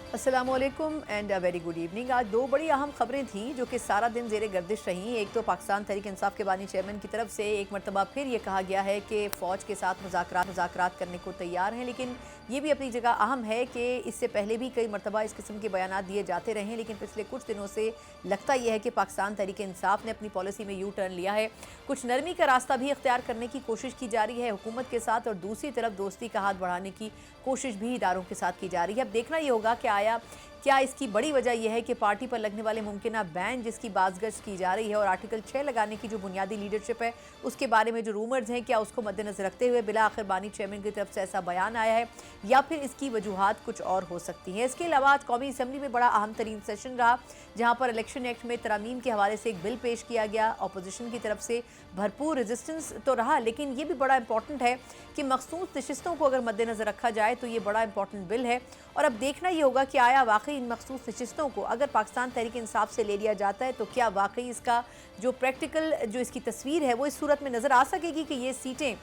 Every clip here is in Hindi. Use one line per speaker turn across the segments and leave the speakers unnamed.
अस्सलामुअलैकुम and a very good evening. आज दो बड़ी अहम खबरें थी जो कि सारा दिन जेर गर्दिश रहीं। एक तो पाकिस्तान तहरीक इंसाफ के बानी चेयरमैन की तरफ से एक मरतबा फिर ये कहा गया है कि फ़ौज के साथ मुज़ाकरात करने को तैयार हैं, लेकिन ये भी अपनी जगह अहम है कि इससे पहले भी कई मरतबा इस किस्म के बयान दिए जाते रहे हैं, लेकिन पिछले कुछ दिनों से लगता यह है कि पाकिस्तान तहरीक इंसाफ ने अपनी पॉलिसी में यू टर्न लिया है। कुछ नरमी का रास्ता भी इख्तियार करने की कोशिश की जा रही है हुकूमत के साथ, और दूसरी तरफ दोस्ती का हाथ बढ़ाने की कोशिश भी इदारों के साथ की जा रही है। अब देखना ये होगा कि आया क्या इसकी बड़ी वजह यह है कि पार्टी पर लगने वाले मुमकिन बैन जिसकी बाज़गश्त की जा रही है और आर्टिकल 6 लगाने की जो बुनियादी लीडरशिप है उसके बारे में जो रूमर्स हैं, क्या उसको मद्देनजर रखते हुए बिला आखिर बानी चेयरमैन की तरफ से ऐसा बयान आया है या फिर इसकी वजूहत कुछ और हो सकती हैं। इसके अलावा आज कौमी असम्बली में बड़ा अहम तरीन सेशन रहा, जहाँ पर इलेक्शन एक्ट में तरमीम के हवाले से एक बिल पेश किया गया। अपोजिशन की तरफ से भरपूर रेजिस्टेंस तो रहा, लेकिन ये भी बड़ा इंपॉर्टेंट है कि मखसूस नशिस्तों को अगर मद्देनजर रखा जाए तो ये बड़ा इंपॉर्टेंट बिल है। और अब देखना ये होगा कि आया वाकई इन मखसूस नशिस्तों को अगर पाकिस्तान तहरीक इंसाफ से ले लिया जाता है तो क्या वाकई इसका जो प्रैक्टिकल जो इसकी तस्वीर है वो इस सूरत में नज़र आ सकेगी कि ये सीटें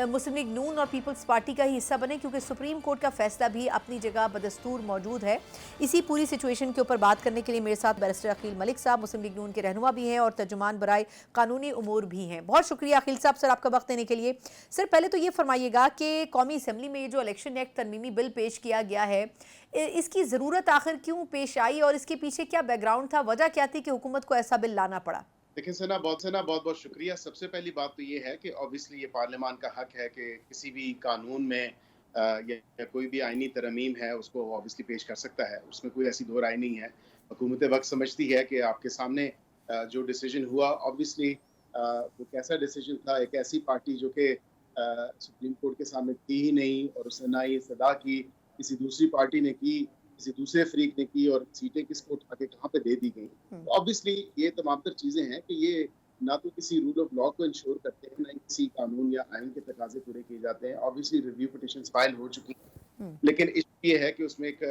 मुस्लिम लीग नून और पीपल्स पार्टी का ही हिस्सा बने, क्योंकि सुप्रीम कोर्ट का फैसला भी अपनी जगह बदस्तूर मौजूद है। इसी पूरी सिचुएशन के ऊपर बात करने के लिए मेरे साथ बैरिस्टर अकील मलिक साहब मुस्लिम लीग नून के रहनुमा भी हैं और तर्जुमान बराए कानूनी उमूर भी हैं। बहुत शुक्रिया अकील साहब सर आपका वक्त देने के लिए। सर पहले तो ये फरमाइएगा कि कौमी असम्बली में ये जो इलेक्शन एक्ट तरमीमी बिल पेश किया गया है, इसकी ज़रूरत आखिर क्यों पेश आई और इसके पीछे क्या बैकग्राउंड था, वजह क्या थी कि हुकूमत को ऐसा बिल लाना पड़ा?
देखिए सना बहुत बहुत शुक्रिया। सबसे पहली बात तो ये है कि ऑब्वियसली ये पार्लियामान का हक है कि किसी भी कानून में या कोई भी आईनी तरमीम है उसको ऑब्वियसली पेश कर सकता है, उसमें कोई ऐसी दो राय नहीं है। हुकूमत वक्त समझती है कि आपके सामने जो डिसीजन हुआ ऑब्वियसली वो कैसा डिसीजन था। एक ऐसी पार्टी जो कि सुप्रीम कोर्ट के सामने थी ही नहीं और उसने ना ये सदा की, किसी दूसरी पार्टी ने की, किसी दूसरे फरीक ने की, और सीटें किसको उठा के कहाँ पे दे दी गई। तो ऑब्वियसली ये तमाम तर चीजें हैं कि ये ना तो किसी रूल ऑफ लॉ को इंश्योर करते हैं, ना ही किसी कानून या आइन के तकाजे पूरे किए जाते हैं। ऑब्वियसली रिव्यू पिटिशन फाइल हो चुकी है, लेकिन इश्यू ये है कि उसमें एक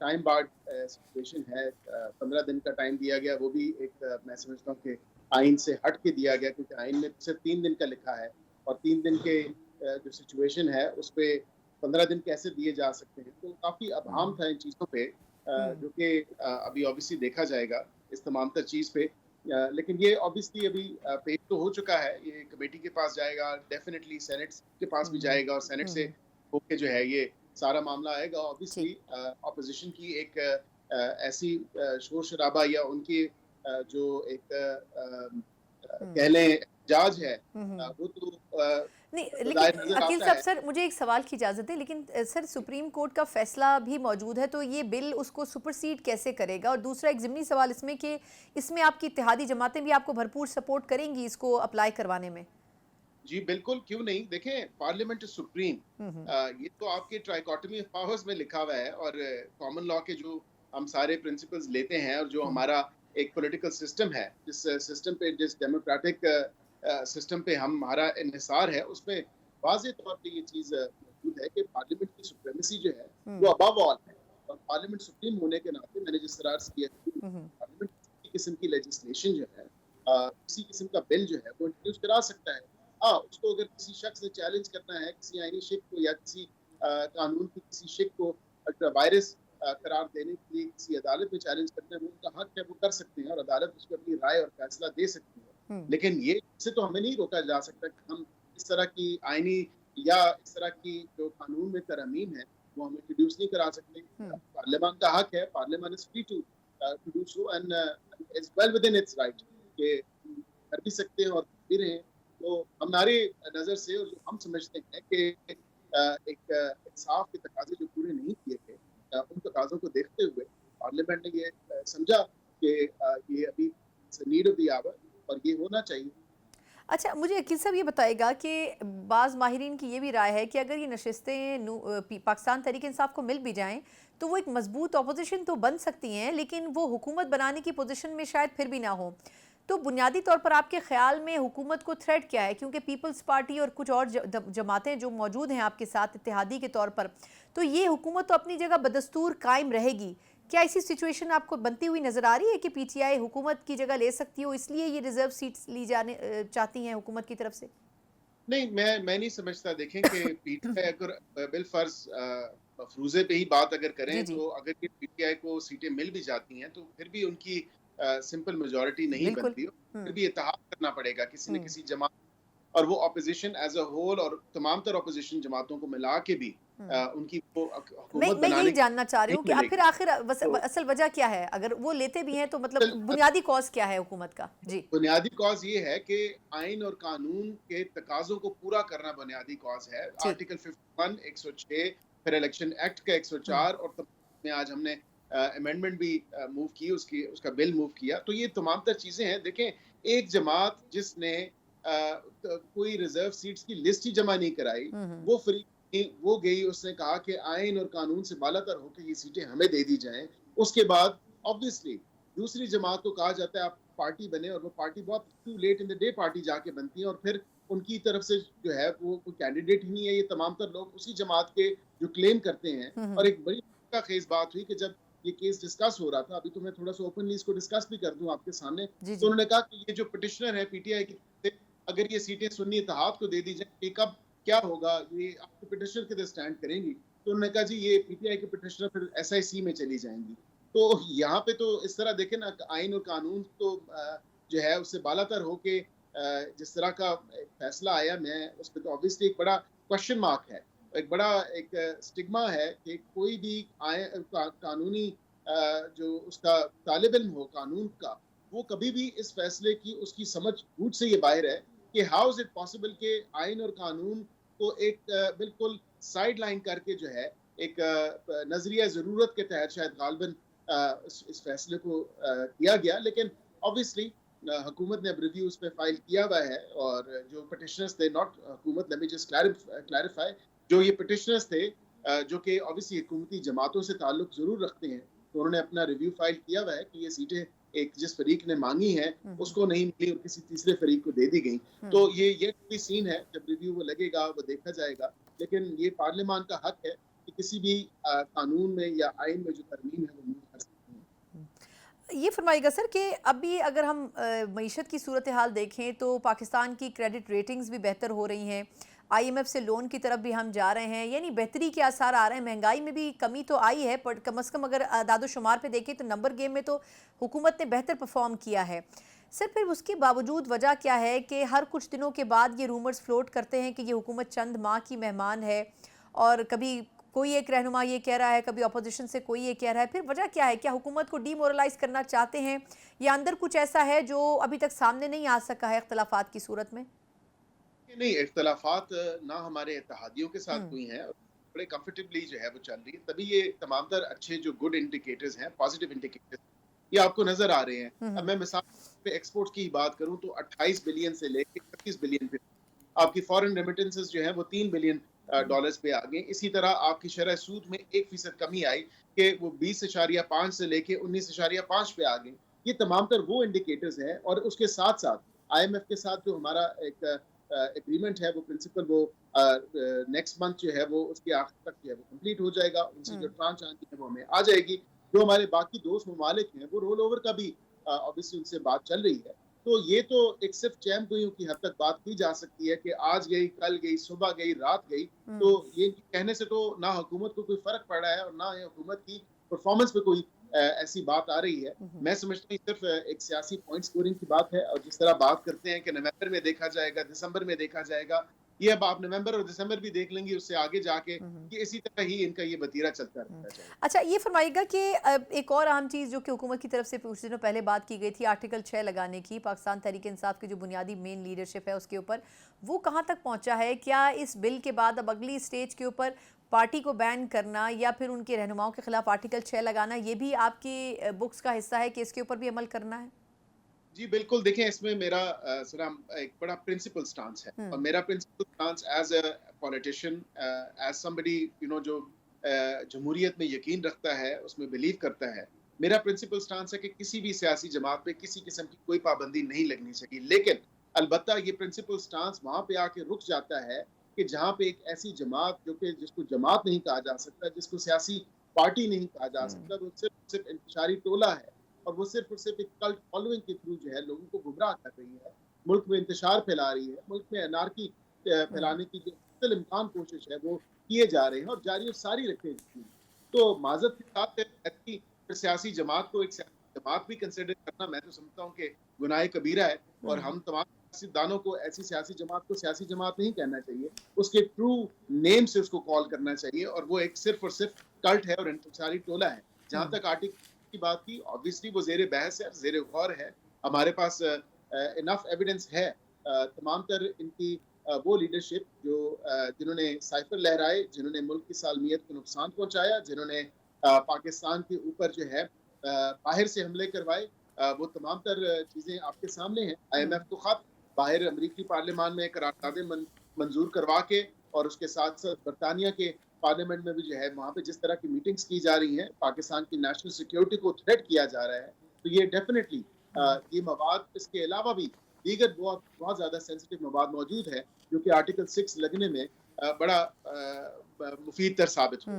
टाइम बार्ड सिचुएशन है। 15 दिन का टाइम दिया गया, वो भी एक मैं समझता हूँ कि आइन से हट के दिया गया, क्योंकि आइन में सिर्फ 3 दिन का लिखा है और 3 दिन के जो सिचुएशन है उस पर 15 दिन कैसे दिए जा सकते हैं। तो काफी अभाम था इन चीजों पे, जो कि अभी ऑब्वियसली देखा जाएगा इस तमाम तर चीज पे। लेकिन ये ऑब्वियसली अभी पेश तो हो चुका है, ये कमेटी के पास जाएगा, डेफिनेटली सेनेट के पास भी जाएगा और सेनेट से होके जो है ये सारा मामला आएगा।
ठीक।
ऑब्वियसली ऑपोजिशन की एक ऐसी शोर शराबा या उनकी जो एक कह लें जाज है, वो तो
नहीं, लेकिन
बज़ाहिर नजर
अकील
आता
साहब
है।
सर मुझे एक सवाल की इजाज़त है, लेकिन सर सुप्रीम कोर्ट का फैसला भी मौजूद है तो ये बिल उसको सुपरसीड कैसे करेगा? और दूसरा एक ज़िमनी सवाल इसमें कि इसमें आपकी इत्तेहादी जमातें भी आपको भरपूर सपोर्ट करेंगी इसको अप्लाई करवाने में?
जी बिल्कुल, क्यों नहीं। देखें, पार्लियामेंट इज सुप्रीम। ये तो आपके ट्राइकोटमी ऑफ पावर्स में लिखा हुआ है, और कॉमन लॉ के जो हम सारे प्रिंसिपल्स लेते हैं और जो हमारा एक पॉलिटिकल सिस्टम है, जिस सिस्टम पे, जिस डेमोक्रेटिक सिस्टम पे हमारा इन्हिसार है, उसमें वाज़ेह तौर पे ये चीज़ मौजूद है कि पार्लियामेंट की सुप्रीमेसी जो है वो अबव ऑल है। और पार्लियामेंट सुप्रीम होने के नाते मैंने जिस तरह से किया, पार्लियामेंट किसी किस्म की लेजिस्लेशन जो है, किसी किस्म का बिल जो है वो इंट्रोड्यूस करा सकता है। हाँ, उसको अगर किसी शख्स ने चैलेंज करना है, किसी आईनी शिक को या किसी कानून की किसी शिक को अल्ट्रा वायरस करार देने के लिए किसी अदालत में चैलेंज करना है, वो उनका हक है, वो कर सकते हैं और अदालत उस पर अपनी राय और फैसला दे सकती है। लेकिन ये इससे तो हमें नहीं रोका जा सकता कि हम इस तरह की आईनी या इस तरह की जो कानून में तरमीम है वो हम इंट्रोड्यूस नहीं करा सकते। पार्लियामान का हक है, parliament is free to do so and is well within its right कि कर भी सकते हैं और भी रहे। तो हमारे नज़र से और जो हम समझते हैं कि एक इंसाफ के तकाजे जो पूरे नहीं किए गए, उन तकाज़ों को देखते हुए पार्लियामेंट ने ये समझा कि ये अभी नीड ऑफ द आवर और ये होना चाहिए।
अच्छा, मुझे अकील साहब ये बताएगा कि बाज़ माहिरीन की ये भी राय है कि अगर ये नशिस्तें पाकिस्तान तहरीक इंसाफ को मिल भी जाएं तो वो एक मजबूत अपोजिशन तो बन सकती हैं, लेकिन वो हुकूमत बनाने की पोजीशन में शायद फिर भी ना हो। तो बुनियादी तौर पर आपके ख्याल में हुकूमत को थ्रेट क्या है? क्योंकि पीपल्स पार्टी और कुछ और जमातें जो मौजूद हैं आपके साथ इत्तेहादी के तौर पर, तो ये हुकूमत तो अपनी जगह बदस्तूर कायम रहेगी। क्या ऐसी सिचुएशन आपको बनती हुई नजर आ रही है कि पीटीआई हुकूमत की जगह ले सकती हो, इसलिए ये रिजर्व सीट्स ली जाने चाहती हैं हुकूमत की तरफ से?
नहीं, मैं नहीं समझता। देखें कि पीटीआई अगर बिल फर्ज मफरूज़े पे ही बात अगर
जी
करें
जी
तो अगर ये पीटीआई को सीटें मिल भी जाती हैं तो फिर भी उनकी सिंपल मेजॉरिटी नहीं
बिल्कुल।
बनती, फिर
हम्म
भी इत्तेहाद करना पड़ेगा किसी न
हम्म
किसी जमात, और वो ऑपोजिशन एज़ अ होल और तमाम तर ऑपोजिशन जमातों को मिला के भी
हम्म
उनकी वो
मैं
हुकूमत
मैं यही
बनाने की
जानना चाह रही
नहीं
हूँ कि
मिलेगी।
फिर आखिर
तो
असल वजह क्या है, अगर वो लेते भी हैं तो मतलब
असल
बुनियादी कॉज क्या है हुकूमत का? जी।
बुनियादी कॉज़ ये है कि आइन और कानून के तकाज़ों को पूरा करना बुनियादी कॉज़ है।
ठीक।
आर्टिकल 51, 106, फिर इलेक्शन एक्ट का
हम्म
104 और में आज हमने अमेंडमेंट भी मूव की, उसकी उसका बिल मूव किया। तो ये तमाम तर चीज़ें हैं। देखें, एक जमात जिसने कोई रिज़र्व सीट्स की लिस्ट ही जमा नहीं कराई,
हम्म।
वो फ्री वो गई, उसने कहा कि आइन और कानून से बालातर होके ये सीटें हमें दे दी जाएँ। उसके बाद ऑब्वियसली दूसरी जमात को कहा जाता है आप पार्टी बने, और वो पार्टी बहुत too late in the day party जाके बनती है, और फिर उनकी तरफ से जो है वो कोई कैंडिडेट ही नहीं है। ये तमाम तर लोग उसी जमात के जो क्लेम करते हैं। और
हम्म।
एक बड़ी खेज बात हुई कि जब ये केस डिस्कस हो रहा था, अभी तो मैं थोड़ा सा ओपनली इसको डिस्कस भी कर दूं आपके सामने,
जी
तो
जी।
उन्होंने कहा कि ये जो पिटिशनर है पीटीआई की तरफ से, अगर ये सीटें सुन्नी इत्तेहाद को दे दी जाए, ये कब क्या होगा, ये आपके पिटिशनर के स्टैंड करेंगी? तो उन्होंने कहा जी ये पीटीआई के पिटिशनर फिर एसआईसी में चली जाएंगी। तो यहाँ पे तो इस तरह देखें ना, आइन और कानून तो जो है उससे बालातर होके जिस तरह का एक फैसला आया, मैं उस पर तो ऑब्वियसली एक बड़ा क्वेश्चन मार्क है, एक बड़ा एक स्टिग्मा है कि कोई भी कानूनी जो उसका तालिब इल्म हो कानून का, वो कभी भी इस फैसले की उसकी समझ बूझ से ये बाहर है कि हाउ इज इट पॉसिबल कि आइन और कानून को एक बिल्कुल साइड लाइन करके जो है एक नजरिया जरूरत के तहत शायद गालबन इस फैसले को किया गया। लेकिन ऑब्वियसली हुकूमत ने अब रिव्यू उस पर फाइल किया हुआ है, और जो पिटिशनर्स थे, नॉट हुकूमत, लेट मी जस्ट क्लैरिफाई, जो ये पिटिशनर्स थे जो कि ऑब्वियसली हुकूमती जमातों से ताल्लुक जरूर रखते हैं, तो उन्होंने अपना रिव्यू फाइल किया हुआ है कि ये सीटें एक जिस फरीक ने मांगी हैं
हम्म
उसको नहीं मिली और किसी तीसरे फरीक को दे दी गई। तो
हम्म
ये कोई सीन है, जब रिव्यू वो लगेगा वो देखा जाएगा। लेकिन ये पार्लियामान का हक है कि किसी भी कानून में या आइन में जो तरमीम है वो मूव कर सकते हैं।
ये फरमाइएगा सर कि अभी अगर हम मईशत की सूरत हाल देखें तो पाकिस्तान की क्रेडिट रेटिंग्स भी बेहतर हो रही हैं, आईएमएफ से लोन की तरफ भी हम जा रहे हैं, यानी बेहतरी के आसार आ रहे हैं। महंगाई में भी कमी तो आई है, पर कम से कम अगर दादोशुमार पे देखें तो नंबर गेम में तो हुकूमत ने बेहतर परफॉर्म किया है। सर फिर उसके बावजूद वजह क्या है कि हर कुछ दिनों के बाद ये रूमर्स फ्लोट करते हैं कि ये हुकूमत चंद माह की मेहमान है, और कभी कोई एक रहनुमा ये कह रहा है, कभी अपोजिशन से कोई ये कह रहा है। फिर वजह क्या है? क्या हुकूमत को डीमोरलाइज करना चाहते हैं, या अंदर कुछ ऐसा है जो अभी तक सामने नहीं आ सका है इख्तलाफात की सूरत में?
नहीं, इख्तलाफात ना हमारे इत्तेहादियों के साथ
हम्म
हुई हैं, और बड़े कंफर्टेबली जो है वो चल रही है। तभी ये तमाम तर अच्छे जो गुड इंडिकेटर्स हैं, पॉजिटिव इंडिकेटर्स, ये आपको नजर आ रहे हैं। अब
हम्म
मैं मिसाल पे एक्सपोर्ट की बात करूं तो 28 बिलियन से लेके 25 बिलियन पे आपकी फॉरेन रेमिटेंसेस जो है वो 3 बिलियन
हम्म
डॉलर्स पे आ गए। इसी तरह आपकी शरह सूद में 1% कमी आई कि वो 20.5 से लेके 19.5 पे आ गई। ये तमाम तर वो इंडिकेटर्स हैं, और उसके साथ साथ आईएमएफ के साथ जो हमारा एक एग्रीमेंट है, वो प्रिंसिपल वो नेक्स्ट मंथ जो है वो उसके आखिर तक जो है वो कंप्लीट हो जाएगा। उनसे जो
हम्म
ट्रांच आनी है वो हमें आ जाएगी। जो हमारे बाकी दोस्त ममालिक हैं वो रोल ओवर का भी ऑब्वियसली उनसे बात चल रही है। तो ये तो एक सिर्फ चैम गोइयों की हद तक बात की जा सकती है कि आज गई, कल गई, सुबह गई, रात गई। तो
हम्म
ये कहने से तो ना हुकूमत को कोई फर्क पड़ रहा है और ना ये हुकूमत की परफॉर्मेंस पे कोई ऐसी बात आ रही है।
हम्म
मैं समझता हूँ सिर्फ एक सियासी पॉइंट स्कोरिंग की बात है, और जिस तरह बात करते हैं कि नवंबर में देखा जाएगा, दिसंबर में देखा जाएगा, ये अब आप नवंबर और दिसंबर भी देख लेंगे, उससे आगे जाके
हम्म
कि इसी तरह ही इनका ये वतीरा चलता
हम्म।
रहता जाएगा।
अच्छा ये फरमाइएगा कि एक और अहम चीज़ जो कि हुकूमत की तरफ से कुछ दिनों पहले बात की गई थी, आर्टिकल 6 लगाने की, पाकिस्तान तहरीक इंसाफ की जो बुनियादी मेन लीडरशिप है उसके ऊपर, वो कहाँ तक पहुँचा है? क्या इस बिल के बाद अब अगली स्टेज के ऊपर पार्टी को बैन करना या फिर उनके रहनुमाओं के खिलाफ आर्टिकल 6 लगाना, ये भी आपकी बुक्स का हिस्सा है कि इसके ऊपर भी अमल करना है?
जी, बिल्कुल। देखें, इसमें मेरा ज़रा एक बड़ा प्रिंसिपल स्टांस है, और
हम्म
मेरा principal stance as a politician, as somebody जो जमहूरियत में यकीन रखता है, उसमें बिलीव करता है। मेरा प्रिंसिपल स्टांस है कि किसी भी सियासी जमात पे किसी किस्म की कोई पाबंदी नहीं लगनी चाहिए। लेकिन अलबत्ता ये प्रिंसिपल स्टांस वहाँ पे आके रुक जाता है कि जहाँ पे एक ऐसी जमात जो कि जिसको जमात नहीं कहा जा सकता, जिसको सियासी पार्टी नहीं कहा जा
हम्म
सकता, वो सिर्फ सिर्फ इंतशारी टोला है, और वो सिर्फ और सिर्फ एक कल्ट फॉलोइंग के थ्रू जो है लोगों को गुमराह कर रही है, मुल्क में इंतशार फैला रही है, मुल्क में अनारकी
हम्म
फैलाने की जो हत्तल इम्कान कोशिश है वो किए जा रहे हैं और जारी और सारी रखेगी। तो माजरत के साथ ऐसी सियासी जमात को एक सियासी जमात भी कंसिडर करना, मैं तो समझता हूँ कि गुनाह कबीरा है और हम तमाम सियासतदानों को ऐसी सियासी जमात को सियासी जमात नहीं कहना चाहिए, उसके ट्रू नेम से उसको कॉल करना चाहिए और वो एक सिर्फ और सिर्फ कल्ट है और इंतसारी टोला है। जहाँ तक आर्टिकल की बात की, ऑब्वियसली वो ज़ेर बहस है, ज़ेर गौर है। हमारे पास इनफ एविडेंस है, तमाम तर इनकी वो लीडरशिप जो जिन्होंने साइफर लहराए, जिन्होंने मुल्क की सालमियत को नुकसान पहुंचाया, जिन्होंने पाकिस्तान के ऊपर जो है बाहर से हमले करवाए, वो तमाम तर चीज़ें आपके सामने हैं। IMF को खत बाहर अमरीकी पार्लियामान में करारदादें मंजूर करवा के और उसके साथ साथ बरतानिया के पार्लियामेंट में भी जो है वहाँ पे जिस तरह की मीटिंग्स की जा रही हैं, पाकिस्तान की नेशनल सिक्योरिटी को थ्रेट किया जा रहा है, तो ये डेफिनेटली ये मवाद, इसके अलावा भी दीगर बहुत बहुत ज़्यादा सेंसिटिव मवाद मौजूद है जो कि आर्टिकल 6 लगने में बड़ा मुफीद तर साबित हो।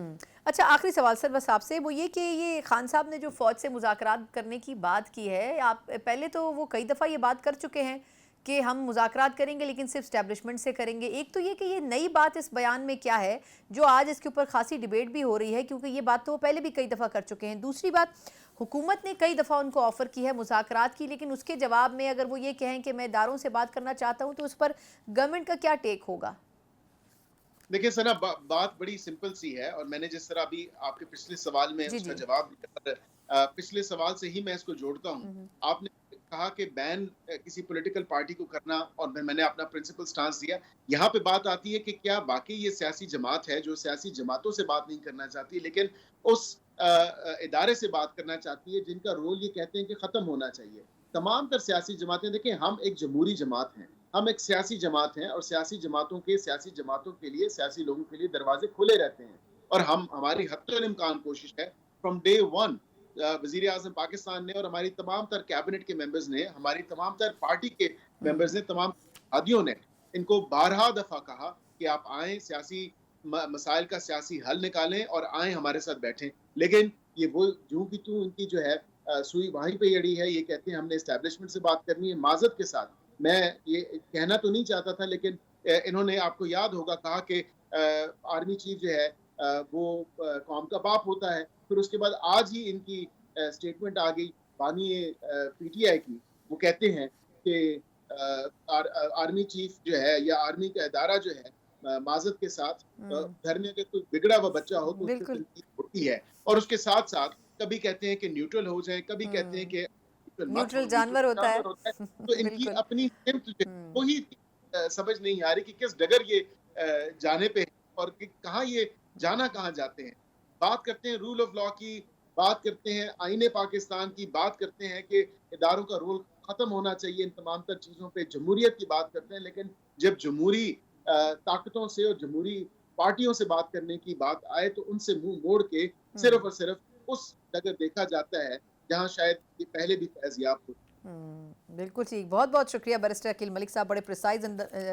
अच्छा, आखिरी सवाल सर बस आपसे, वो ये कि ये खान साहब ने जो फ़ौज से मुज़ाकरात करने की बात की है, आप पहले तो वो कई दफ़ा ये बात कर चुके हैं कि हम मुज़ाकरात करेंगे लेकिन सिर्फ एस्टैब्लिशमेंट से करेंगे। एक तो ये कि ये नई बात इस बयान में क्या है जो आज इसके ऊपर खासी डिबेट भी हो रही है, क्योंकि ये बात तो वो पहले भी कई दफ़ा कर चुके हैं। दूसरी बात, हुकूमत ने कई दफ़ा उनको ऑफ़र की है मुज़ाकरात की, लेकिन उसके जवाब में अगर वो ये कहें कि मैं इदारों से बात करना चाहता हूँ, तो उस पर गवर्नमेंट का क्या टेक होगा?
देखिए सना, बात बड़ी सिंपल सी है और मैंने जिस तरह अभी आपके पिछले सवाल में
जी
उसका
जी।
जवाब दिया, पर पिछले सवाल से ही मैं इसको जोड़ता हूँ। आपने कहा कि बैन किसी पॉलिटिकल पार्टी को करना और मैंने अपना प्रिंसिपल स्टांस दिया। यहाँ पे बात आती है कि क्या बाकी ये सियासी जमात है जो सियासी जमातों से बात नहीं करना चाहती, लेकिन उस इदारे से बात करना चाहती है जिनका रोल ये कहते हैं कि ख़त्म होना चाहिए। तमाम तर सियासी जमातें, देखिए हम एक जमहूरी जमात हैं, हम एक सियासी जमात हैं और सियासी जमातों के लिए, सियासी लोगों के लिए दरवाजे खुले रहते हैं और हमारी हत्तुल इम्कान कोशिश है फ्रॉम डे वन, वज़ीर आज़म पाकिस्तान ने और हमारी तमाम तर कैबिनेट के मेंबर्स ने, हमारी तमाम तर पार्टी के मेंबर्स ने, तमाम हादियों ने इनको बारहा दफ़ा कहा कि आप आएँ, सियासी मसाइल का सियासी हल निकालें और आएँ हमारे साथ बैठें। लेकिन ये वो यूं की त्यों इनकी जो है सुई वहीं पे अड़ी है। ये कहते हैं हमने एस्टैब्लिशमेंट से बात करनी है। माज़रत के साथ मैं ये कहना तो नहीं चाहता था, लेकिन इन्होंने, आपको याद होगा, कहा कि आर्मी चीफ जो है वो कौम का बाप होता है। फिर उसके बाद आज ही इनकी स्टेटमेंट आ गई बानी PTI की। वो कहते हैं कि आर्मी चीफ जो है या आर्मी का इदारा जो है, माज़रत के साथ, घर में अगर कोई बिगड़ा हुआ बच्चा हो तो उसकी
बिल्कुल।
तनकीद होती है और उसके साथ साथ कभी कहते हैं कि न्यूट्रल हो जाए, कभी कहते हैं कि न्यूट्रल मत हो,
न्यूट्रल
न्यूट्रल
जानवर होता है।
जानवर होता है। तो इनकी
बिल्कुल।
अपनी सिमत जो है, वही समझ नहीं आ रही कि किस डगर ये जाने पे है और कि कहाँ ये जाना कहाँ जाते हैं। बात करते हैं रूल ऑफ लॉ की, बात करते हैं आईने पाकिस्तान की, बात करते हैं कि इदारों का रोल खत्म होना चाहिए, इन तमाम तर चीज़ों पे जमहूरियत की बात करते हैं, लेकिन जब जमहूरी ताकतों से और जमहूरी पार्टियों से बात करने की बात आए तो उनसे मुंह मोड़ के सिर्फ और सिर्फ उस जगह देखा जाता है जहां शायद ये पहले भी फैज़याब हो।
बिल्कुल ठीक। बहुत बहुत शुक्रिया बैरिस्टर अकील मलिक साहब, बड़े प्रिसाइज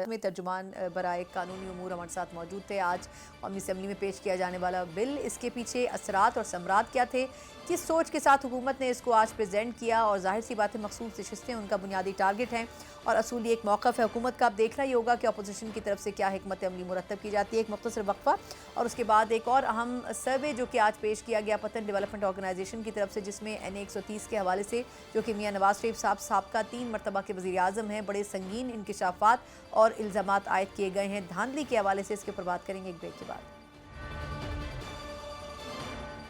में तर्जुमान बराए कानूनी उमूर हमारे साथ मौजूद थे। आज कौमी असम्बली में पेश किया जाने वाला बिल, इसके पीछे असरात और समरात क्या थे, किस सोच के साथ हुकूमत ने इसको आज प्रेजेंट किया, और जाहिर सी बात है मखसूस नशिस्तें उनका बुनियादी टारगेट हैं और असूली एक मौक़िफ़ है हुकूमत का। आप देख रहा ही होगा कि अपोजिशन की तरफ से क्या हिकमत अमली मुरतब की जाती है। एक मुख्तसर वक्फा और उसके बाद एक और अहम सर्वे जो कि आज पेश किया गया पतन डेवलपमेंट ऑर्गेनाइजेशन की तरफ से, जिसमें NA 130 के हवाले से, जो कि मियाँ नवाज शरीफ साहब साबका 3 मरतबा के वज़ीर आज़म हैं, बड़े संगीन इंकिशाफात और इल्ज़ामात आयद किए गए हैं धांधली के हवाले से। इसके ऊपर बात करेंगे एक ब्रेक के बाद।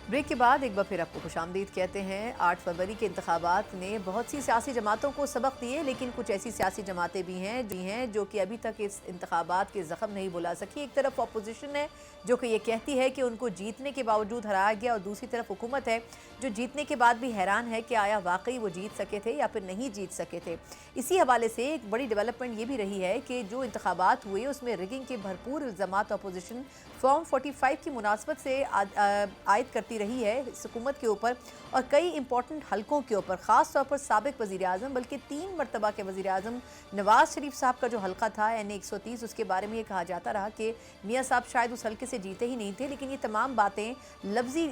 ब्रेक के बाद एक बार फिर आपको खुशामदीद कहते हैं। 8 फरवरी के इंतखाबात ने बहुत सी सियासी जमातों को सबक दिए, लेकिन कुछ ऐसी सियासी जमातें भी हैं जो कि अभी तक इस इंतखाबात के ज़ख्म नहीं बुला सकी। एक तरफ अपोजिशन है जो कि ये कहती है कि उनको जीतने के बावजूद हराया गया, और दूसरी तरफ हुकूमत है जो जीतने के बाद भी हैरान है कि आया वाकई वो जीत सके थे या फिर नहीं जीत सके थे। इसी हवाले से एक बड़ी डेवलपमेंट ये भी रही है कि जो इंतखाबात हुए उसमें रिगिंग के भरपूर इल्ज़ामात अपोजिशन फॉर्म 45 की मुनासबत से आयद करती रही है इस हुकूमत के ऊपर और कई इंपॉर्टेंट हलकों के ऊपर, ख़ास तौर पर साबिक वज़ीर आज़म बल्कि 3 मरतबा के वज़ीर आज़म नवाज शरीफ साहब का जो हलका था NA 130, उसके बारे में ये कहा जाता रहा कि मियाँ साहब शायद उस हल्के से जीते ही नहीं थे, लेकिन ये तमाम बातें लफ्जी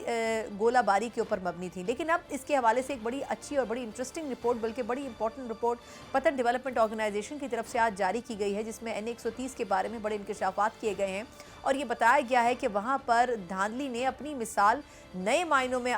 गोलाबारी के ऊपर मबनी थी। लेकिन अब इसके हवाले से एक बड़ी अच्छी और बड़ी इंटरेस्टिंग रिपोर्ट, बल्कि बड़ी इंपॉर्टेंट रिपोर्ट पतन डेवलपमेंट ऑर्गेनाइजेशन की तरफ से आज जारी की गई है, जिसमें NA 130 के बारे में बड़े इंकशाफात किए गए हैं और ये बताया गया है कि वहाँ पर धांधली ने अपनी मिसाल नए मायनों में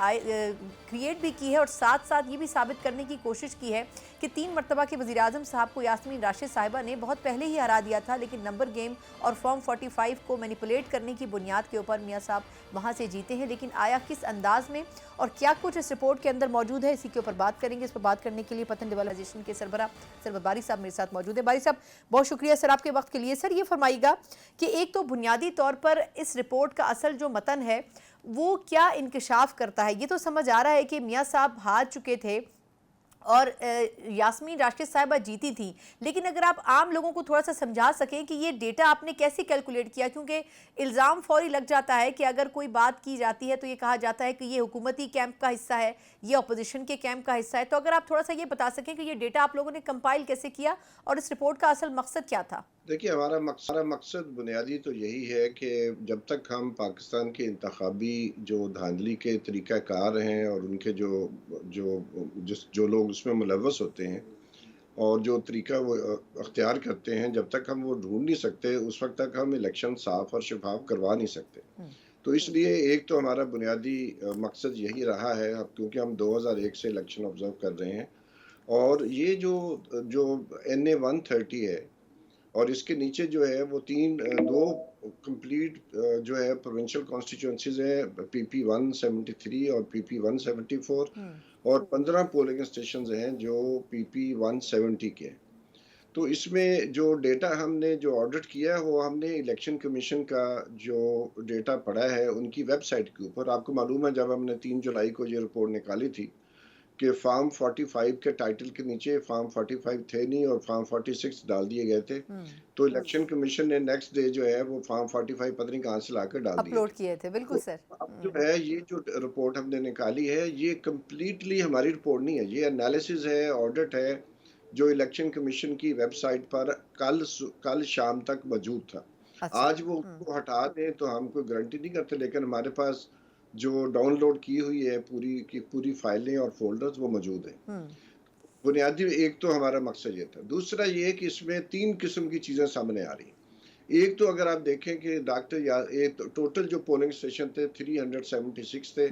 क्रिएट भी की है और साथ साथ ये भी साबित करने की कोशिश की है कि 3 मरतबा के वज़ीर आज़म साहब को यास्मीन राशिद साहिबा ने बहुत पहले ही हरा दिया था, लेकिन नंबर गेम और फॉर्म 45 को मैनिपुलेट करने की बुनियाद के ऊपर मियाँ साहब वहाँ से जीते हैं। लेकिन आया किस अंदाज में और क्या कुछ इस रिपोर्ट के अंदर मौजूद है, इसी के ऊपर बात करेंगे। इस पर बात करने के लिए पतन डेवलपमेंट के सरबराह सर बारी साहब मेरे साथ मौजूद है। बारी साहब, बहुत शुक्रिया सर आपके वक्त के लिए। सर ये फरमाइएगा कि एक तो बुनियादी तौर पर इस रिपोर्ट का असल जो मतन है वो क्या इंकशाफ करता है? ये तो समझ आ रहा है कि मियाँ साहब हार चुके थे और यास्मीन राशिद साहिबा जीती थी, लेकिन अगर आप आम लोगों को थोड़ा सा समझा सकें कि ये डेटा आपने कैसे कैलकुलेट किया, क्योंकि इल्ज़ाम फौरी लग जाता है कि अगर कोई बात की जाती है तो ये कहा जाता है कि ये हुकूमती कैंप का हिस्सा है, ये अपोजिशन के कैंप का हिस्सा है। तो अगर आप थोड़ा सा ये बता सकें कि ये डेटा आप लोगों ने कंपाइल कैसे किया और इस रिपोर्ट का असल मकसद क्या था?
देखिए, हमारा मकसद बुनियादी तो यही है कि जब तक हम पाकिस्तान के इंतखाबी जो धांधली के तरीक़ाकार हैं और उनके जो लोग उसमें मुलव्वस होते हैं और जो तरीका वो अख्तियार करते हैं, जब तक हम वो ढूंढ नहीं सकते, उस वक्त तक हम इलेक्शन साफ और शफाफ करवा नहीं सकते। तो इसलिए एक तो हमारा बुनियादी मकसद यही रहा है, अब क्योंकि हम 2001 से इलेक्शन ऑब्जर्व कर रहे हैं और ये जो NA 130 है और इसके नीचे जो है वो दो कंप्लीट जो है प्रोविंशियल कॉन्स्टिट्यूएंसीज है, PP 173 और PP 174 और 15 पोलिंग स्टेशन हैं जो PP 170 के। तो इसमें जो डेटा हमने जो ऑडिट किया है वो हमने इलेक्शन कमीशन का जो डेटा पढ़ा है उनकी वेबसाइट के ऊपर। आपको मालूम है जब हमने 3 जुलाई को ये रिपोर्ट निकाली थी कि फॉर्म 45 के टाइटल के नीचे फॉर्म 45 थे नहीं और फॉर्म 46 डाल दिए गए थे, तो इलेक्शन कमीशन ने नेक्स्ट डे जो है वो फॉर्म 45 पता नहीं कहाँ से लाकर डाल दिए
अपलोड किए थे। बिल्कुल
तो
सर।
अब जो है ये जो रिपोर्ट हमने निकाली है ये कंप्लीटली हमारी रिपोर्ट नहीं है, ये एनालिसिस है, ऑडिट है जो इलेक्शन कमीशन की वेबसाइट पर कल शाम तक मौजूद था।
अच्छा।
आज वो उसको हटा दें तो हम कोई गारंटी नहीं करते, लेकिन हमारे पास जो डाउनलोड की हुई है पूरी फाइलें और फोल्डर्स वो मौजूद हैं। बुनियादी एक तो हमारा मकसद ये था। दूसरा ये कि इसमें 3 किस्म की चीज़ें सामने आ रही हैं। एक तो अगर आप देखें कि टोटल जो पोलिंग स्टेशन थे 376 थे,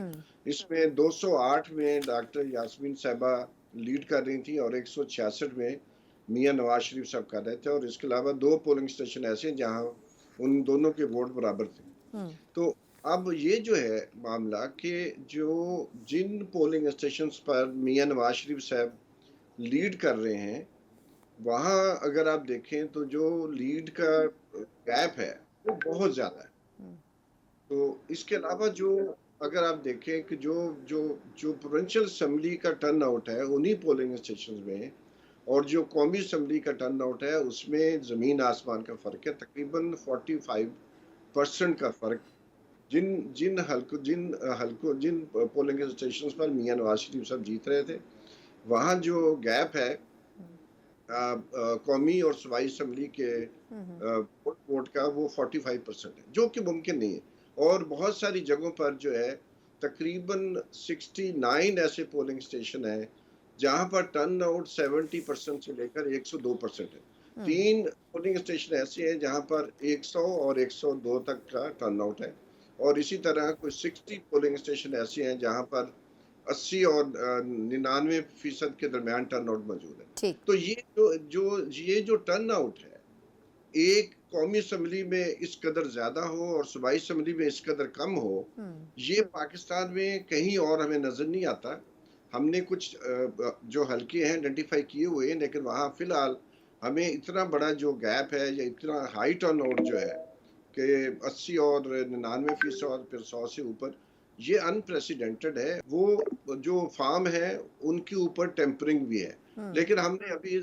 इसमें 208 में डॉक्टर यास्मीन साहिबा लीड कर रही थी और 166 में मियाँ नवाज शरीफ साहब कर रहे थे और इसके अलावा 2 पोलिंग स्टेशन ऐसे हैं जहाँ उन दोनों के वोट बराबर थे। तो अब ये जो है मामला कि जिन पोलिंग स्टेशंस पर मियाँ नवाज शरीफ साहब लीड कर रहे हैं वहाँ अगर आप देखें तो जो लीड का गैप है वो बहुत ज़्यादा है। तो इसके अलावा जो अगर आप देखें कि जो प्रोविंशियल असम्बली का टर्न आउट है उन्हीं पोलिंग स्टेशन में और जो कौमी असम्बली का टर्न आउट है उसमें ज़मीन आसमान का फ़र्क है, तकरीबन 45% का फ़र्क। जिन पोलिंग स्टेशन पर मियाँ नवाज शरीफ साहब जीत रहे थे वहाँ जो गैप है कौमी और सूबाई असम्बली के वोट का वो 45% है, जो कि मुमकिन नहीं है। और बहुत सारी जगहों पर जो है तकरीबन 69 ऐसे पोलिंग स्टेशन हैं जहाँ पर टर्न आउट 70% से लेकर 102% है। 3 पोलिंग स्टेशन ऐसे हैं जहाँ पर 100 और 102 तक का टर्न आउट है और इसी तरह कोई 60 पोलिंग स्टेशन ऐसे हैं जहाँ पर 80 और 99% के दरमियान टर्न आउट मौजूद है। तो ये जो टर्न आउट है एक कौमी असम्बली में इस कदर ज्यादा हो और सूबाई असम्बली में इस कदर कम हो, ये पाकिस्तान में कहीं और हमें नजर नहीं आता। हमने कुछ जो हल्के हैं आइडेंटिफाई किए हुए हैं, लेकिन वहाँ फिलहाल हमें इतना बड़ा जो गैप है या इतना हाई टर्न आउट जो है कि 80 और 99% और फिर 100 से ऊपर, ये अनप्रेसिडेंटेड है। वो जो फार्म है उनके ऊपर टेम्परिंग भी है, लेकिन हमने अभी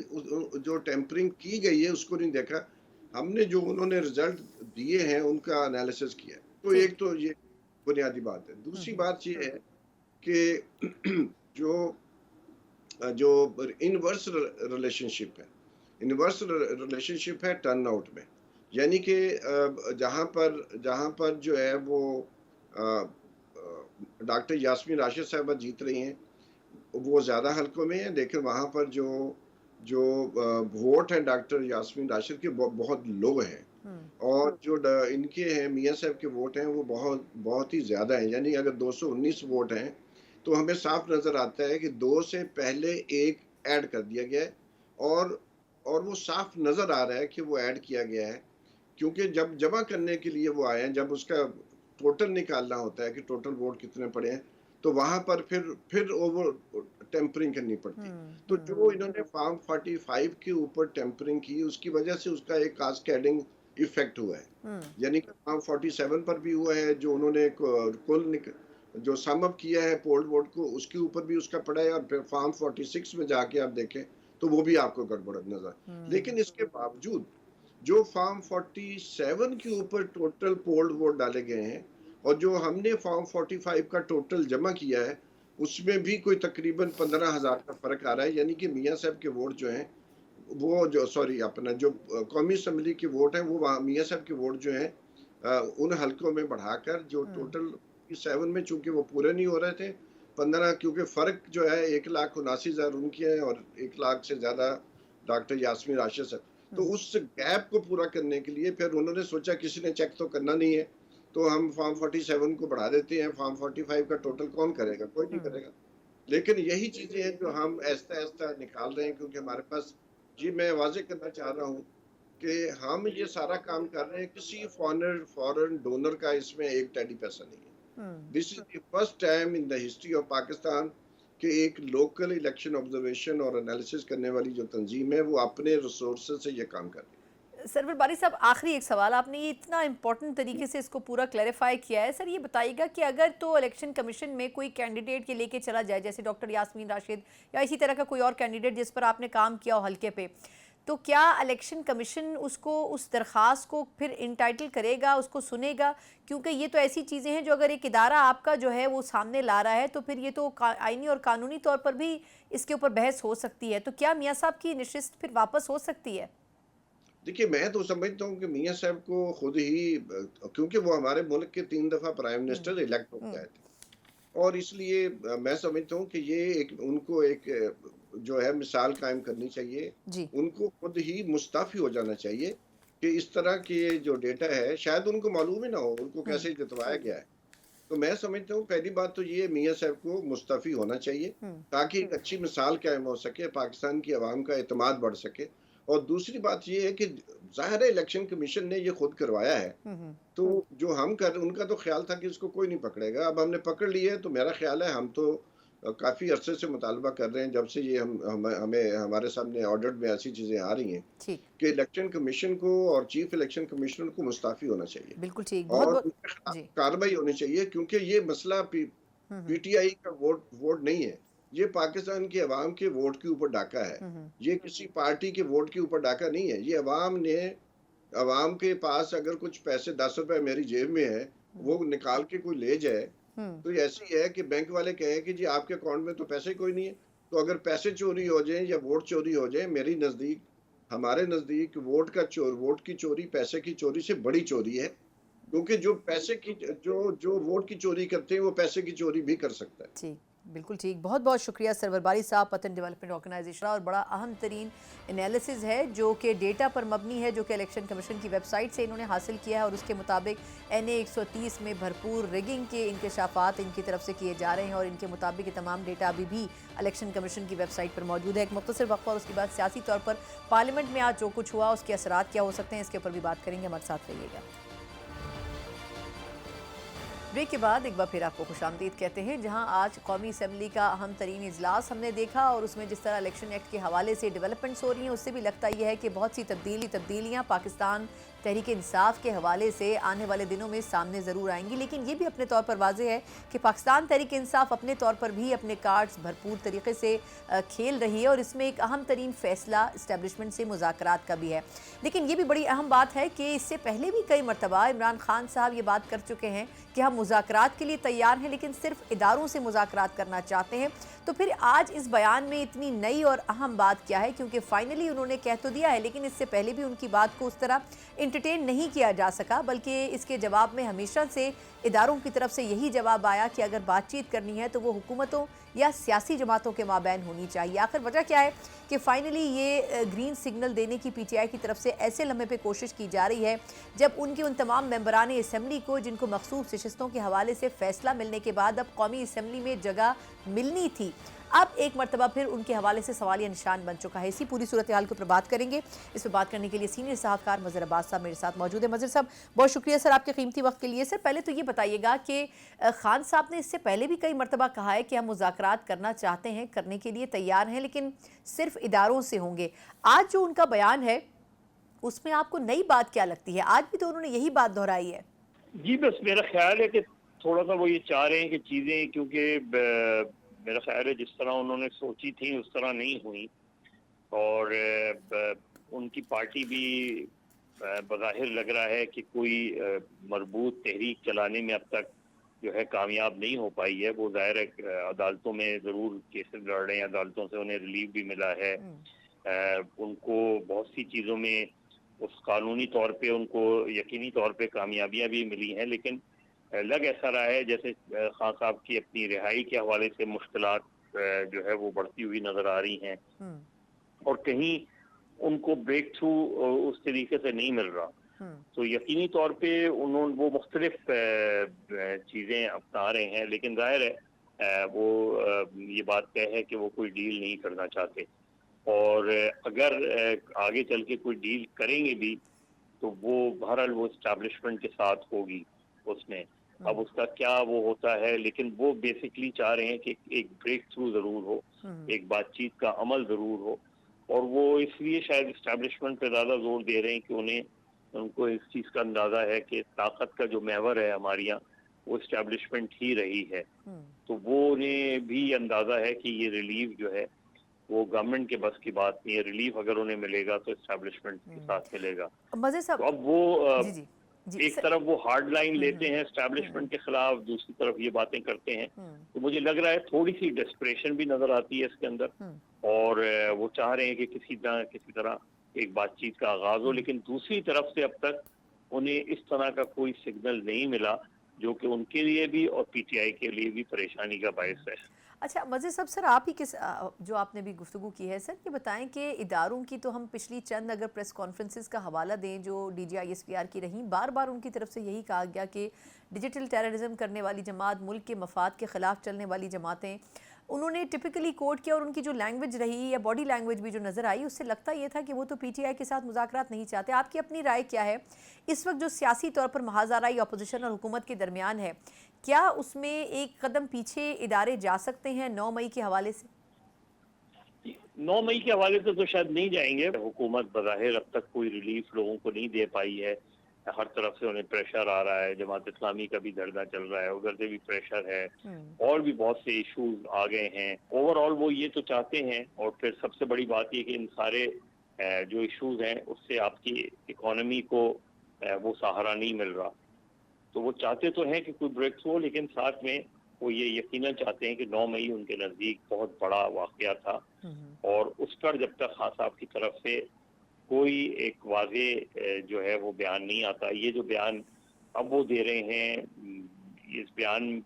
जो टेम्परिंग की गई है उसको नहीं देखा। हमने जो उन्होंने रिजल्ट दिए हैं उनका एनालिसिस किया। तो एक तो ये बुनियादी बात है। दूसरी बात ये है कि जो जो इनवर्स रिलेशनशिप है, इनवर्स रिलेशनशिप है टर्नआउट में, यानी कि जहाँ पर जो है वो डॉक्टर यास्मीन राशिद साहबा जीत रही हैं, वो ज़्यादा हलकों में है, लेकिन वहाँ पर जो जो वोट हैं डॉक्टर यास्मीन राशिद के बहुत लो हैं, और जो इनके हैं मियाँ साहब के वोट हैं वो बहुत ही ज़्यादा हैं। यानी अगर 219 वोट हैं तो हमें साफ नज़र आता है कि 2 से पहले 1 ऐड कर दिया गया है, और वो साफ नज़र आ रहा है कि वो ऐड किया गया है, क्योंकि जब जमा करने के लिए वो आए हैं, जब उसका टोटल निकालना होता है कि टोटल वोट कितने पड़े हैं, तो वहाँ पर फिर ओवर टेम्परिंग करनी पड़ती है। तो जो इन्होंने फॉर्म 45 के ऊपर टेम्परिंग की, उसकी वजह से उसका एक कास्केडिंग इफेक्ट हुआ है। यानी कि फॉर्म 47 पर भी हुआ है, जो उन्होंने कुल जो सम अप किया है पोल वोट को, उसके ऊपर भी उसका पड़ा है, और फिर फॉर्म 46 में जाके आप देखें तो वो भी आपको गड़बड़ नजर। लेकिन इसके बावजूद जो फॉर्म 47 के ऊपर टोटल पोल्ड वोट डाले गए हैं, और जो हमने फॉर्म 45 का टोटल जमा किया है, उसमें भी कोई तकरीबन 15,000 का फर्क आ रहा है। यानी कि मियाँ साहब के वोट जो हैं, वो जो अपना जो कौमी असम्बली के वोट हैं, वो मियाँ साहब के वोट जो हैं उन हलकों में बढ़ाकर जो टोटल 7 में, चूंकि वो पूरे नहीं हो रहे थे 15, क्योंकि फर्क जो है 1,79,000 उनकी है और 1 लाख से ज्यादा डॉक्टर यास्मीन राशिद से। तो उस गैप को पूरा करने के लिए फिर उन्होंने सोचा किसी ने चेक तो करना नहीं है, तो हम फॉर्म 47 को बढ़ा देते हैं, फॉर्म 45 का टोटल कौन करेगा, कोई नहीं करेगा। लेकिन यही चीजें हैं जो हम ऐसा ऐसा निकाल रहे हैं, क्योंकि हमारे पास, जी मैं वाजे करना चाह रहा हूँ कि हम ये सारा काम कर रहे हैं, किसी फॉरेन डोनर का इसमें एक टेडी पैसा नहीं है। This is the first time in the history of Pakistan कि एक लोकल इलेक्शन ऑब्जर्वेशन और एनालिसिस करने वाली जो तंजीम है वो अपने रिसोर्सेज से ये काम कर रही है।
सरवर बारी साहब, आखिरी एक सवाल, आपने ये इतना इम्पोर्टेंट तरीके से इसको पूरा क्लैरिफाई किया है। सर ये बताइएगा कि अगर तो इलेक्शन कमीशन में कोई कैंडिडेट के लेके चला जाए, जैसे डॉक्टर यास्मीन राशिद या इसी तरह का कोई और कैंडिडेट जिस पर आपने काम किया हो हल्के पे, तो क्या इलेक्शन कमीशन उसको उस दरख्वास्त को फिर इंटाइटल करेगा, उसको सुनेगा? क्योंकि ये तो ऐसी चीज़ें हैं जो अगर एक इदारा आपका जो है वो सामने ला रहा है, तो फिर ये तो आईनी और कानूनी तौर पर भी इसके ऊपर बहस हो सकती है। तो क्या मियाँ साहब की नशिस्त फिर वापस हो सकती है?
देखिए, मैं तो समझता हूँ कि मियाँ साहब को खुद ही, क्योंकि वो हमारे मुल्क के 3 दफा प्राइम मिनिस्टर इलेक्ट हो गए थे, और इसलिए मैं समझता हूँ कि ये उनको एक जो है मिसाल कायम करनी चाहिए। उनको खुद ही मुस्ताफी हो जाना चाहिए कि इस तरह के जो डेटा है, शायद उनको मालूम ही ना हो उनको कैसे जितवाया गया है। तो मैं समझता हूँ पहली बात तो ये मियाँ साहब को मुस्ताफी होना चाहिए, ताकि एक अच्छी मिसाल कायम हो सके, पाकिस्तान की आवाम का एतमाद बढ़ सके। और दूसरी बात ये है कि जाहिर है इलेक्शन कमीशन ने ये खुद करवाया है, तो जो हम कर, उनका तो ख्याल था कि इसको कोई नहीं पकड़ेगा। अब हमने पकड़ लिया है, तो मेरा ख्याल है हम तो काफी अरसे से मुतालबा कर रहे हैं, जब से ये हमें हमारे सामने ऑर्डर में ऐसी चीजें आ रही हैं कि इलेक्शन कमीशन को और चीफ इलेक्शन कमिश्नर को मुस्ताफी होना चाहिए,
बिल्कुल ठीक,
और उनके खिलाफ कार्रवाई होनी चाहिए, क्योंकि ये मसला पीटीआई का वोट नहीं है, ये पाकिस्तान की अवाम के वोट के ऊपर डाका है। ये किसी पार्टी के वोट के ऊपर डाका नहीं है। ये अवाम के पास अगर कुछ पैसे 10 रुपए मेरी जेब में है, वो निकाल के कोई ले जाए, तो ऐसी है कि बैंक वाले कहें कि जी आपके अकाउंट में तो पैसे कोई नहीं है। तो अगर पैसे चोरी हो जाए या वोट चोरी हो जाए, हमारे नजदीक वोट की चोरी पैसे की चोरी से बड़ी चोरी है, क्योंकि जो पैसे की जो वोट की चोरी करते हैं वो पैसे की चोरी भी कर सकता है।
ठीक, बिल्कुल ठीक। बहुत बहुत शुक्रिया सरवर बारी साहब, पतन डेवलपमेंट ऑर्गेनाइजेशन, और बड़ा अहम तरीन एनालिसिस है जो कि डेटा पर मबनी है, जो कि इलेक्शन कमीशन की वेबसाइट से इन्होंने हासिल किया है, और उसके मुताबिक NA 130 में भरपूर रिगिंग के इंकशाफात इनकी तरफ से किए जा रहे हैं, और इनके मुताबिक तमाम डेटा अभी भी इलेक्शन कमीशन की वेबसाइट पर मौजूद है। एक मुख्तसर वक्फा और उसके बाद सियासी तौर पर पार्लियामेंट में आज जो कुछ हुआ उसके असरात क्या हो सकते हैं, इसके ऊपर भी बात करेंगे। हमारे साथ रहिएगा। ब्रेक के बाद एक बार फिर आपको खुशामदीद कहते हैं, जहां आज कौमी असम्बली का अहम तरीन इजलास हमने देखा, और उसमें जिस तरह इलेक्शन एक्ट के हवाले से डेवलपमेंट्स हो रही हैं, उससे भी लगता यह है कि बहुत सी तब्दीलियां पाकिस्तान तहरीक इंसाफ के हवाले से आने वाले दिनों में सामने ज़रूर आएंगी, लेकिन ये भी अपने तौर पर वाज़ेह है कि पाकिस्तान तहरीक इंसाफ अपने तौर पर भी अपने कार्ड्स भरपूर तरीके से खेल रही है और इसमें एक अहम तरीन फैसला इस्टेब्लिशमेंट से मुज़ाकरात का भी है। लेकिन ये भी बड़ी अहम बात है कि इससे पहले भी कई मरतबा इमरान खान साहब ये बात कर चुके हैं कि हम मुज़ाकरात के लिए तैयार हैं, लेकिन सिर्फ इदारों से मुज़ाकरात करना चाहते हैं। तो फिर आज इस बयान में इतनी नई और अहम बात क्या है? क्योंकि फाइनली उन्होंने कह तो दिया है, लेकिन इससे पहले भी उनकी बात को उस तरह इंटरटेन नहीं किया जा सका, बल्कि इसके जवाब में हमेशा से इदारोों की तरफ से यही जवाब आया कि अगर बातचीत करनी है तो वो हुकूमतों या सियासी जमातों के माबैन होनी चाहिए। आखिर वजह क्या है कि फाइनली ये ग्रीन सिग्नल देने की पीटीआई की तरफ से ऐसे लम्हे पे कोशिश की जा रही है जब उनके उन तमाम मेंबरान असम्बली को जिनको मखसूस नशिस्तों के हवाले से फैसला मिलने के बाद अब कौमी असम्बली में जगह मिलनी थी, अब एक मरतबा फिर उनके हवाले से सवालिया निशान बन चुका है। इसी पूरी सूरत हाल के ऊपर बात करेंगे। इस पर बात करने के लिए सीनियर सलाहकार मज़हर अब्बास साहब मेरे साथ मौजूद है। मज़हर साहब, बहुत शुक्रिया सर आपके कीमती वक्त के लिए। सर पहले तो ये बताइएगा कि खान साहब ने इससे पहले भी कई मरतबा कहा है कि हम मुज़ाकरात करना चाहते हैं, करने के लिए तैयार हैं, लेकिन सिर्फ इदारों से होंगे। आज जो उनका बयान है उसमें आपको नई बात क्या लगती है? आज भी तो उन्होंने यही बात दोहराई है।
जी, बस मेरा ख्याल है कि थोड़ा सा वो ये चाह रहे हैं कि चीज़ें, क्योंकि मेरा ख्याल है जिस तरह उन्होंने सोची थी उस तरह नहीं हुई और उनकी पार्टी भी बज़ाहिर लग रहा है कि कोई मरबूत तहरीक चलाने में अब तक जो है कामयाब नहीं हो पाई है। वो ज़ाहिर है अदालतों में ज़रूर केसेस लड़ रहे हैं, अदालतों से उन्हें रिलीफ भी मिला है। उनको बहुत सी चीज़ों में उस कानूनी तौर पे उनको यकीनी तौर पे कामयाबियाँ भी मिली हैं, लेकिन लग ऐसा रहा है जैसे खान साहब की अपनी रिहाई के हवाले से मुश्किलात जो है वो बढ़ती हुई नज़र आ रही हैं और कहीं उनको ब्रेक थ्रू उस तरीके से नहीं मिल रहा। तो यकीनी तौर पे उन्होंने वो मुख्तलिफ चीज़ें अपना रहे हैं, लेकिन जाहिर है वो ये बात तय है कि वो कोई डील नहीं करना चाहते और अगर आगे चल के कोई डील करेंगे भी तो वो बहरहाल वो इस्टेब्लिशमेंट के साथ होगी उसमें। अब उसका क्या वो होता है, लेकिन वो बेसिकली चाह रहे हैं कि एक ब्रेक थ्रू ज़रूर हो, एक बातचीत का अमल ज़रूर हो और वो इसलिए शायद इस्टेब्लिशमेंट पे ज़्यादा जोर दे रहे हैं कि उनको इस चीज़ का अंदाज़ा है कि ताकत का जो महवर है हमारे यहाँ वो इस्टेब्लिशमेंट ही रही है। तो वो उन्हें भी अंदाज़ा है कि ये रिलीफ जो है वो गवर्नमेंट के बस की बात नहीं है। रिलीफ अगर उन्हें मिलेगा तो इस्टेब्लिशमेंट के साथ मिलेगा। तो अब वो एक तरफ वो हार्ड लाइन लेते हैं एस्टैब्लिशमेंट के खिलाफ, दूसरी तरफ ये बातें करते हैं। तो मुझे लग रहा है थोड़ी सी डेस्परेशन भी नजर आती है इसके अंदर और वो चाह रहे हैं कि किसी तरह एक बातचीत का आगाज हो, लेकिन दूसरी तरफ से अब तक उन्हें इस तरह का कोई सिग्नल नहीं मिला जो कि उनके लिए भी और पीटीआई के लिए भी परेशानी का बायस है।
अच्छा मज़े साहब, सर आप ही जो आपने भी गुफ्तगू की है, सर ये बताएं कि इदारों की तो हम पिछली चंद अगर प्रेस कॉन्फ्रेंसेस का हवाला दें जो DGISPR की रहीं, बार बार उनकी तरफ से यही कहा गया कि डिजिटल टेररिज्म करने वाली जमात, मुल्क के मफाद के ख़िलाफ़ चलने वाली जमातें, उन्होंने टिपिकली कोट किया और उनकी जो लैंग्वेज रही या बॉडी लैंग्वेज भी जो नज़र आई उससे लगता ये था कि वो तो PTI के साथ मुज़ाकरात नहीं चाहते। आपकी अपनी राय क्या है इस वक्त जो सियासी तौर पर महाज़ाराई अपोजिशन और हुकूमत के दरमियान है, क्या उसमें एक कदम पीछे इदारे जा सकते हैं 9 मई के हवाले से?
9 मई के हवाले से तो शायद नहीं जाएंगे। हुकूमत बज़ाहिर अब तक कोई रिलीफ लोगों को नहीं दे पाई है, हर तरफ से उन्हें प्रेशर आ रहा है, जमात इस्लामी का भी धरना चल रहा है, उधर से भी प्रेशर है और भी बहुत से इश्यूज आ गए हैं। ओवरऑल वो ये तो चाहते हैं और फिर सबसे बड़ी बात ये कि इन सारे जो इश्यूज हैं उससे आपकी इकोनॉमी को वो सहारा नहीं मिल रहा। तो वो चाहते तो हैं कि कोई ब्रेक थ्रू हो, लेकिन साथ में वो ये यकीनन चाहते हैं कि 9 मई उनके नज़दीक बहुत बड़ा वाक़या था और उस पर जब तक खान साहब की तरफ से कोई एक वाज़े जो है वो बयान नहीं आता, ये जो बयान अब वो दे रहे हैं, इस बयान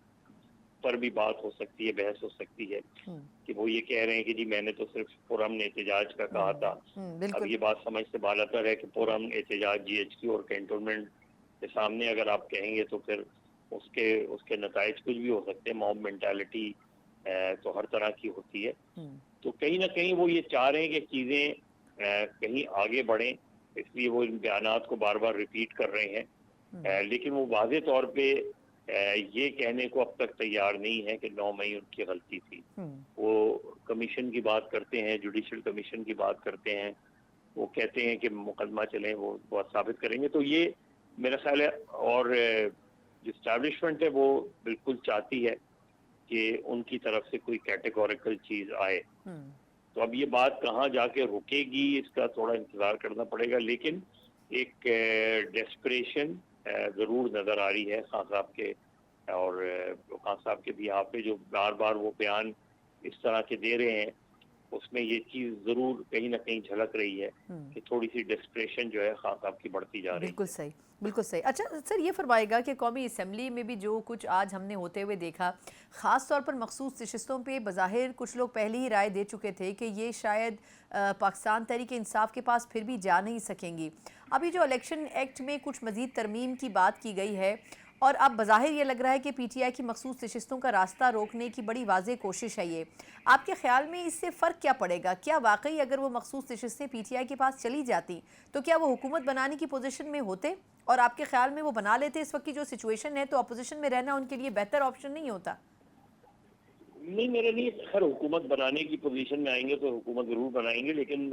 पर भी बात हो सकती है, बहस हो सकती है कि वो ये कह रहे हैं कि जी मैंने तो सिर्फ पुरअमन एहतजाज का कहा था। अब ये बात समझ से बालातर है कि पुरअमन एहतजाज GHQ और कैंटोनमेंट के सामने अगर आप कहेंगे तो फिर उसके नताइज कुछ भी हो सकते हैं। मॉब मेंटालिटी तो हर तरह की होती है। तो कहीं ना कहीं वो ये चाह रहे हैं कि चीज़ें कहीं आगे बढ़ें, इसलिए वो इन बयानात को बार बार रिपीट कर रहे हैं। लेकिन वो वाज़े तौर पे ये कहने को अब तक तैयार नहीं है कि 9 मई उनकी गलती थी। वो कमीशन की बात करते हैं, जुडिशल कमीशन की बात करते हैं वो कहते हैं कि मुकदमा चले, वो बहुत साबित करेंगे। तो ये मेरा ख्याल है, और जो इस्टेब्लिशमेंट है वो बिल्कुल चाहती है कि उनकी तरफ से कोई कैटेगोरिकल चीज़ आए। तो अब ये बात कहाँ जाके रुकेगी, इसका थोड़ा इंतज़ार करना पड़ेगा। लेकिन एक डेस्परेशन ज़रूर नज़र आ रही है खान साहब के, और खान साहब के भी यहाँ पे जो बार बार वो बयान इस तरह के दे रहे हैं, उसमें ये चीज़ ज़रूर कहीं ना कहीं झलक रही है कि थोड़ी सी डेस्परेशन जो है खान साहब की बढ़ती जा रही है।
बिल्कुल सही, बिल्कुल सही। अच्छा सर, ये फरमाएगा कि कौमी असम्बली में भी जो कुछ आज हमने होते हुए देखा, ख़ास तौर पर मखसूस नशिस्तों पे बज़ाहिर कुछ लोग पहले ही राय दे चुके थे कि ये शायद पाकिस्तान तहरीक इंसाफ के पास फिर भी जा नहीं सकेंगी। अभी जो इलेक्शन एक्ट में कुछ मज़ीद तरमीम की बात की गई है, और अब बज़ाहिर ये लग रहा है कि पीटीआई की मखसूस नशिस्तों का रास्ता रोकने की बड़ी वाज़ेह कोशिश है ये। आपके ख्याल में इससे फ़र्क क्या पड़ेगा? क्या वाकई अगर वो मखसूस नशिस्तें पीटीआई के पास चली जाती तो क्या वो हुकूमत बनाने की पोजीशन में होते? और आपके ख्याल में वो बना लेते इस वक्त की जो सिचुएशन है, तो अपोजिशन में रहना उनके लिए बेहतर ऑप्शन नहीं होता?
नहीं, मेरे लिए खैर हुकूमत बनाने की पोजीशन में आएंगे तो हुकूमत ज़रूर बनाएंगे, लेकिन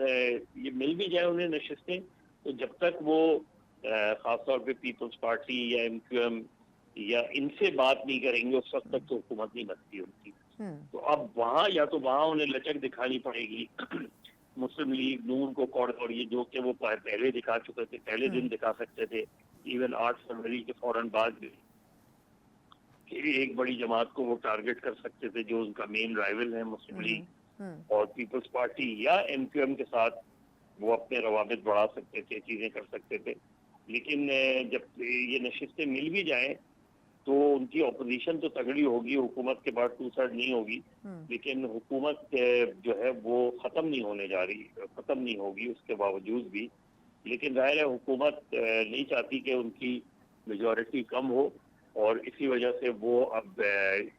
ये मिल भी जाए उन्हें नशिस्तें, तो जब तक वो ख़ासतौर पे पीपल्स पार्टी या MQM या इनसे बात नहीं करेंगे, उस वक्त तक तो हुकूमत नहीं बनती उनकी। तो अब वहाँ या तो वहाँ उन्हें लचक दिखानी पड़ेगी मुस्लिम लीग नून को कॉरिडोर, ये जो कि वो पहले दिखा चुके थे, पहले दिन दिखा सकते थे, इवन 8 फरवरी के फौरन बाद भी एक बड़ी जमात को वो टारगेट कर सकते थे जो उनका मेन राइवल है मुस्लिम लीग और पीपल्स पार्टी या MQM के साथ वो अपने रवाबित बढ़ा सकते थे, चीजें कर सकते थे। लेकिन जब ये नशिस्तें मिल भी जाएं तो उनकी अपोजिशन तो तगड़ी होगी, हुकूमत के बाद 2/3 नहीं होगी, लेकिन हुकूमत जो है वो ख़त्म नहीं होने जा रही, ख़त्म नहीं होगी उसके बावजूद भी। लेकिन जाहिर है हुकूमत नहीं चाहती कि उनकी मेजॉरिटी कम हो, और इसी वजह से वो अब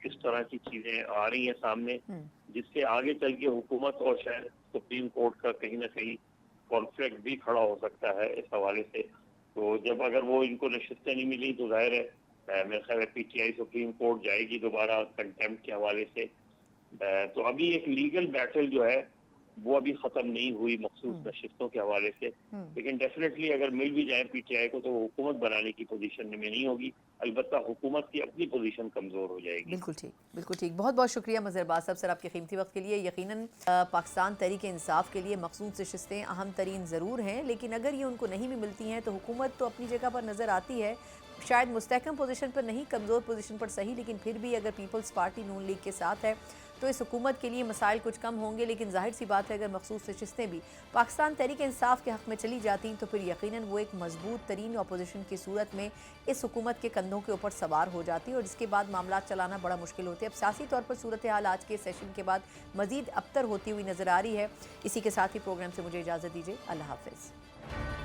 इस तरह की चीज़ें आ रही हैं सामने, जिससे आगे चल के हुकूमत और शायद सुप्रीम कोर्ट का कहीं ना कहीं कॉन्फ्लिक्ट भी खड़ा हो सकता है इस हवाले से। तो जब अगर वो इनको नशिस्तें नहीं मिली तो जाहिर है मेरे ख्याल है PTI सुप्रीम कोर्ट जाएगी दोबारा कंटेम्प्ट के हवाले से। तो अभी एक लीगल बैटल जो है वो अभी ख़त्म नहीं हुई मखसूस नशिस्तों के हवाले से, लेकिन डेफिनेटली अगर मिल भी जाए PTI को तो वो हुकूमत बनाने की पोजीशन में नहीं होगी, अलबत्ता हुकूमत की अपनी पोजीशन कमज़ोर हो जाएगी।
बिल्कुल ठीक, बिल्कुल ठीक। बहुत बहुत शुक्रिया मज़हर अब्बास साहब सर आपके कीमती वक्त के लिए। यकीनन पाकिस्तान तहरीक इंसाफ के लिए मखसूस नशिस्तें अहम तरीन ज़रूर हैं, लेकिन अगर ये उनको नहीं भी मिलती हैं तो हुकूमत तो अपनी जगह पर नज़र आती है, शायद मुस्तहकम पोजीशन पर नहीं, कमज़ोर पोजीशन पर सही, लेकिन फिर भी अगर पीपल्स पार्टी नून लीग के साथ है तो इस हुकूमत के लिए मसाइल कुछ कम होंगे। लेकिन जाहिर सी बात है अगर मखसूस नशिस्तें भी पाकिस्तान तहरीक इंसाफ के हक़ में चली जाती तो फिर यकीनन वो एक मजबूत तरीन अपोजिशन की सूरत में इस हुकूमत के कंधों के ऊपर सवार हो जाती और जिसके बाद मामला चलाना बड़ा मुश्किल होते। अब सियासी तौर पर सूरत हाल आज के सेशन के बाद मज़ीद अबतर होती हुई नज़र आ रही है। इसी के साथ ही प्रोग्राम से मुझे इजाज़त दीजिए। अल्लाह हाफ़िज़।